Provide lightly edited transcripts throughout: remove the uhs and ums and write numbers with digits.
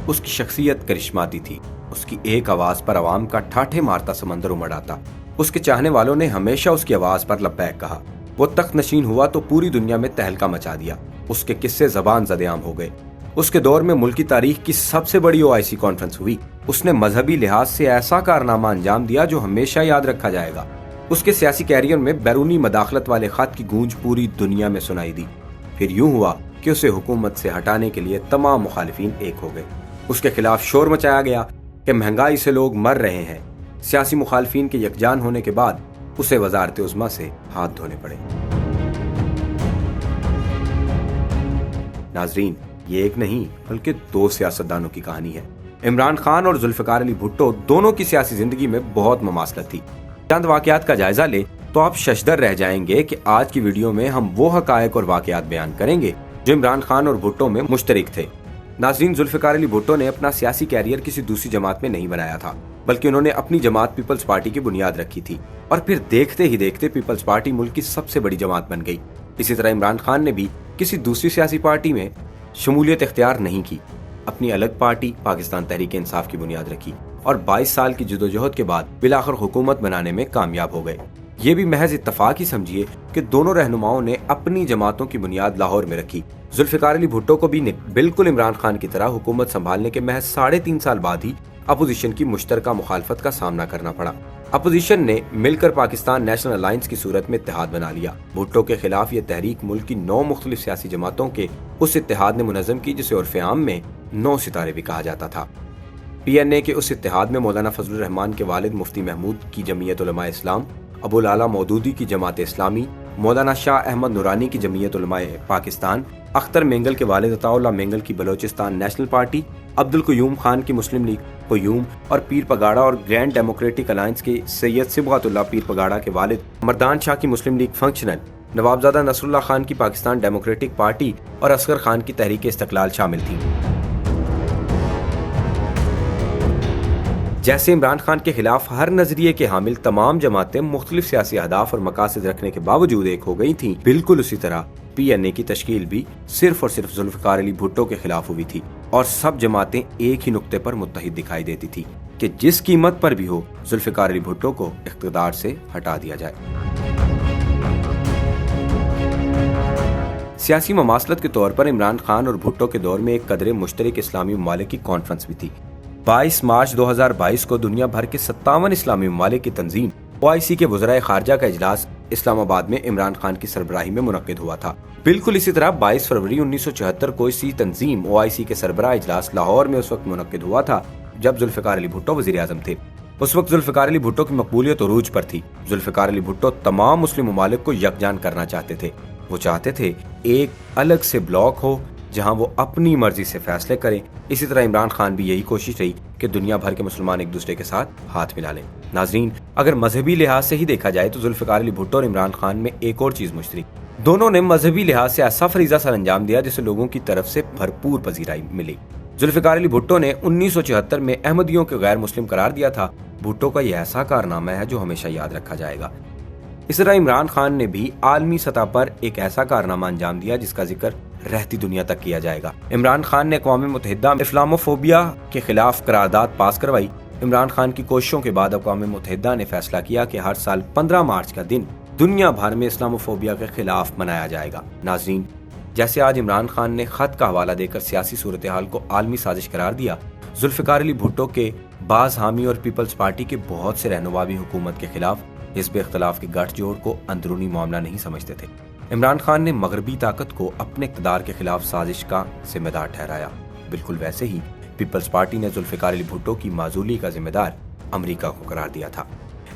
اس کی شخصیت کرشماتی تھی، اس کی ایک آواز پر عوام کا ٹھاٹھے مارتا سمندر امڑ آتا۔ اس کے چاہنے والوں نے ہمیشہ اس کی آواز پر لبیک کہا۔ وہ تخت نشین ہوا تو پوری دنیا میں تہلکہ مچا دیا، اس کے قصے زبان زد عام ہو گئے۔ اس کے دور میں ملکی تاریخ کی سب سے بڑی OIC کانفرنس ہوئی۔ اس نے مذہبی لحاظ سے ایسا کارنامہ انجام دیا جو ہمیشہ یاد رکھا جائے گا۔ اس کے سیاسی کیریئر میں بیرونی مداخلت والے خط کی گونج پوری دنیا میں سنائی دی۔ پھر یوں ہوا کہ اسے حکومت سے ہٹانے کے لیے تمام مخالفین ایک ہو گئے۔ اس کے خلاف شور مچایا گیا کہ مہنگائی سے لوگ مر رہے ہیں۔ سیاسی مخالفین کے یکجان ہونے کے بعد اسے وزارت عظمیٰ سے ہاتھ دھونے پڑے۔ ناظرین، یہ ایک نہیں بلکہ 2 سیاستدانوں کی کہانی ہے۔ عمران خان اور ذوالفقار علی بھٹو دونوں کی سیاسی زندگی میں بہت مماثلت تھی۔ چند واقعات کا جائزہ لے تو آپ ششدر رہ جائیں گے کہ آج کی ویڈیو میں ہم وہ حقائق اور واقعات بیان کریں گے جو عمران خان اور بھٹو میں مشترک تھے۔ ناظرین، ذوالفقار علی بھٹو نے اپنا سیاسی کیریئر کسی دوسری جماعت میں نہیں بنایا تھا، بلکہ انہوں نے اپنی جماعت پیپلز پارٹی کی بنیاد رکھی تھی، اور پھر دیکھتے ہی دیکھتے پیپلز پارٹی ملک کی سب سے بڑی جماعت بن گئی۔ اسی طرح عمران خان نے بھی کسی دوسری سیاسی پارٹی میں شمولیت اختیار نہیں کی، اپنی الگ پارٹی پاکستان تحریک انصاف کی بنیاد رکھی، اور 22 سال کی جدوجہد کے بعد بالآخر حکومت بنانے میں کامیاب ہو گئے۔ یہ بھی محض اتفاق ہی سمجھیے کہ دونوں رہنماؤں نے اپنی جماعتوں کی بنیاد لاہور میں رکھی۔ ذوالفقار علی بھٹو کو بھی بالکل عمران خان کی طرح حکومت سنبھالنے کے محض 3.5 سال بعد ہی اپوزیشن کی مشترکہ مخالفت کا سامنا کرنا پڑا۔ اپوزیشن نے مل کر پاکستان نیشنل الائنس کی صورت میں اتحاد بنا لیا۔ بھٹو کے خلاف یہ تحریک ملک کی 9 مختلف سیاسی جماعتوں کے اس اتحاد نے منظم کی جسے عرف عام میں 9 ستارے بھی کہا جاتا تھا۔ PNA کے اس اتحاد میں مولانا فضل الرحمان کے والد مفتی محمود کی جمعیت علماء اسلام، ابو العلا مودودی کی جماعت اسلامی، مولانا شاہ احمد نورانی کی جمعیت علماء پاکستان، اختر مینگل کے والد عطا اللہ مینگل کی بلوچستان نیشنل پارٹی، عبد القیوم خان کی مسلم لیگ قیوم، اور پیر پگاڑا اور گرینڈ ڈیموکریٹک الائنس کے سید صبغت اللہ پیر پگاڑا کے والد مردان شاہ کی مسلم لیگ فنکشنل، نوابزادہ نصر اللہ خان کی پاکستان ڈیموکریٹک پارٹی اور اصغر خان کی تحریک استقلال شامل تھیں۔ جیسے عمران خان کے خلاف ہر نظریے کے حامل تمام جماعتیں مختلف سیاسی اہداف اور مقاصد رکھنے کے باوجود ایک ہو گئی تھیں، بالکل اسی طرح PNA کی تشکیل بھی صرف اور صرف ذوالفقار علی بھٹو کے خلاف ہوئی تھی، اور سب جماعتیں ایک ہی نقطے پر متحد دکھائی دیتی تھی کہ جس قیمت پر بھی ہو ذوالفقار علی بھٹو کو اقتدار سے ہٹا دیا جائے۔ سیاسی مماثلت کے طور پر عمران خان اور بھٹو کے دور میں ایک قدرے مشترک اسلامی ممالک کی کانفرنس بھی تھی۔ 22 مارچ 2022 کو دنیا بھر کے 57 اسلامی ممالک کی تنظیم OIC کے وزرائے خارجہ کا اجلاس اسلام آباد میں عمران خان کی سربراہی میں منعقد ہوا تھا۔ بالکل اسی طرح 22 فروری 1974 کو اسی تنظیم OIC کے سربراہ اجلاس لاہور میں اس وقت منعقد ہوا تھا جب ذوالفقار علی بھٹو وزیر اعظم تھے۔ اس وقت ذوالفقار علی بھٹو کی مقبولیت عروج پر تھی۔ ذوالفقار علی بھٹو تمام مسلم ممالک کو یکجان کرنا چاہتے تھے۔ وہ چاہتے تھے ایک الگ سے بلاک ہو جہاں وہ اپنی مرضی سے فیصلے کریں۔ اسی طرح عمران خان بھی یہی کوشش رہی کہ دنیا بھر کے مسلمان ایک دوسرے کے ساتھ ہاتھ ملا لیں۔ ناظرین، اگر مذہبی لحاظ سے ہی دیکھا جائے تو ذوالفقار علی بھٹو اور عمران خان میں ایک اور چیز مشترک، دونوں نے مذہبی لحاظ سے ایسا فریضہ سر انجام دیا جسے لوگوں کی طرف سے بھرپور پذیرائی ملی۔ ذوالفقار علی بھٹو نے 1974 میں احمدیوں کو غیر مسلم قرار دیا تھا۔ بھٹو کا یہ ایسا کارنامہ ہے جو ہمیشہ یاد رکھا جائے گا۔ اس طرح عمران خان نے بھی عالمی سطح پر ایک ایسا کارنامہ انجام دیا جس کا ذکر رہتی دنیا تک کیا جائے گا۔ عمران خان نے اقوام متحدہ میں اسلاموفوبیا کے خلاف قرارداد پاس کروائی۔ عمران خان کی کوششوں کے بعد اقوام متحدہ نے فیصلہ کیا کہ ہر سال 15 مارچ کا دن دنیا بھر میں اسلاموفوبیا کے خلاف منایا جائے گا۔ ناظرین، جیسے آج عمران خان نے خط کا حوالہ دے کر سیاسی صورتحال کو عالمی سازش قرار دیا، ذوالفقار علی بھٹو کے بعض حامی اور پیپلز پارٹی کے بہت سے رہنما بھی حکومت کے خلاف حزب اختلاف کے گٹھ جوڑ کو اندرونی معاملہ نہیں سمجھتے تھے۔ عمران خان نے مغربی طاقت کو اپنے اقتدار کے خلاف سازش کا ذمہ دار ٹھہرایا۔ بالکل ویسے ہی پیپلز پارٹی نے ذوالفقار علی بھٹو کی معزولی کا ذمہ دار امریکہ کو قرار دیا تھا۔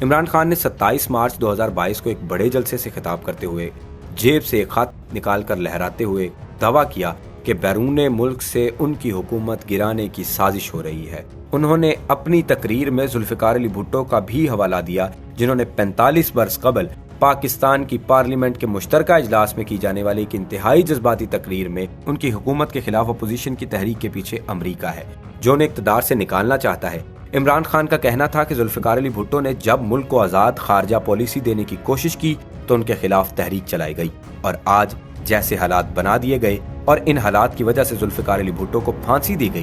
عمران خان نے 27 مارچ 2022 کو ایک بڑے جلسے سے خطاب کرتے ہوئے جیب سے ایک خط نکال کر لہراتے ہوئے دعویٰ کیا کہ بیرون ملک سے ان کی حکومت گرانے کی سازش ہو رہی ہے۔ انہوں نے اپنی تقریر میں ذوالفقار علی بھٹو کا بھی حوالہ دیا جنہوں نے 45 برس قبل پاکستان کی پارلیمنٹ کے مشترکہ اجلاس میں کی جانے والی ایک انتہائی جذباتی تقریر میں ان کی حکومت کے خلاف اپوزیشن کی تحریک کے پیچھے امریکہ ہے جو انہیں اقتدار سے نکالنا چاہتا ہے۔ عمران خان کا کہنا تھا کہ ذوالفقار علی بھٹو نے جب ملک کو آزاد خارجہ پالیسی دینے کی کوشش کی تو ان کے خلاف تحریک چلائی گئی، اور آج جیسے حالات بنا دیے گئے اور ان حالات کی وجہ سے ذوالفقار علی بھٹو کو پھانسی دی گئی،